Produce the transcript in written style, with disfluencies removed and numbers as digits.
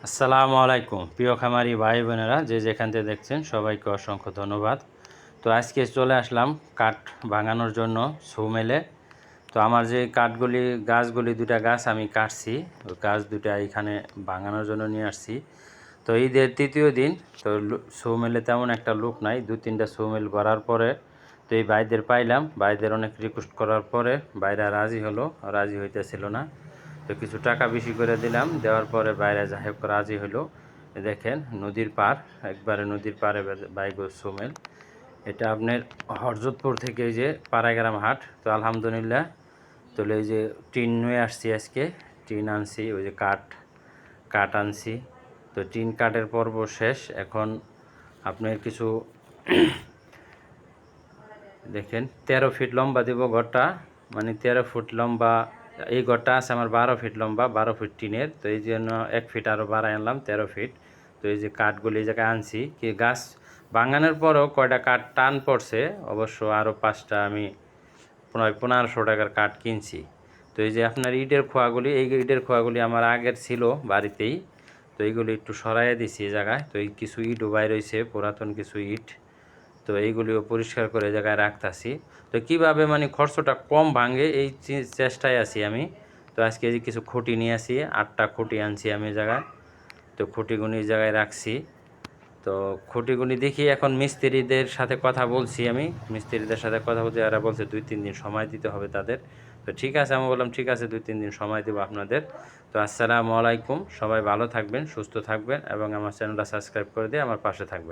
আসসালামু আলাইকুম প্রিয় খামারি ভাই বোনেরা, যে যেখান থেকে দেখছেন সবাইকে অসংখ্য ধন্যবাদ। তো আজকে চলে আসলাম কাঠ ভাঙানোর জন্য সৌমেলে। তো আমার যে কাঠগুলি গাছগুলি দুটা গাছ আমি কাটছি, ওই গাছ দুটা এখানে ভাঙানোর জন্য নিয়ে আসছি। তো ঈদের তৃতীয় দিন, তো সৌমেলে তেমন একটা লোক নাই, 2-3টা সৌমেল করার পরে তো এই ভাইদের পাইলাম। ভাইদের অনেক রিকোয়েস্ট করার পরে বাইরা রাজি হইতেছিল না। তো কিছু টাকা বেশি করে দিলাম, দেওয়ার পরে বাইরে যাই হোক রাজি হলো। দেখেন নদীর পার, একবারে নদীর পারে বাইগো সোমেল। এটা আপনার হরজতপুর থেকে এই যে পাড়াগ্রাম হাট। তো আলহামদুলিল্লাহ, তো এই যে টিন নিয়ে আসছি, আজকে টিন আনছি, ওই যে কাঠ আনছি। তো টিন কাঠের পর্ব শেষ, এখন আপনার কিছু দেখেন 13 ফিট লম্বা দেব ঘরটা, মানে 13 ফুট লম্বা। এই ঘরটা আছে আমার 12 ফিট লম্বা, 12 ফিট টিনের। তো এই জন্য 1 ফিট আরও বাড়াই আনলাম, 13 ফিট। তো এই যে কাঠগুলি এই জায়গায় আনছি, কি গাছ ভাঙানোর পরেও কয়টা কাঠ টান পড়ছে, অবশ্য আরও 5টা আমি প্রায় 1500 টাকার কাঠ কিনছি। তো এই যে আপনার ইটের খোয়াগুলি, এই ইটের খোয়াগুলি আমার আগের ছিল বাড়িতেই। তো এইগুলি একটু সরাইয়া দিছি এই জায়গায়। তো এই কিছু ইটও বাইর হয়েছে, পুরাতন কিছু ইট। তো এইগুলিও পরিষ্কার করে জায়গায় রাখতেছি। তো কিভাবে মানে খরচটা কম ভাঙে এই চেষ্টায় আছি আমি। তো আজকে যে কিছু খুঁটি নিয়ে আসি, 8টা খুঁটি আনছি আমি জায়গায়। তো খুঁটিগুনি জায়গায় রাখছি। তো খুঁটিগুনি দেখি, এখন মিস্ত্রিদের সাথে কথা বলছি আমি, মিস্ত্রিদের সাথে কথা বলছি, এরা বলছে 2-3 দিন সময় দিতে হবে তাদের। তো ঠিক আছে, আমি বললাম ঠিক আছে, 2-3 দিন সময় দেবো আপনাদের। তো আসসালামু আলাইকুম, সবাই ভালো থাকবেন, সুস্থ থাকবেন এবং আমার চ্যানেলটা সাবস্ক্রাইব করে দিয়ে আমার পাশে থাকবেন।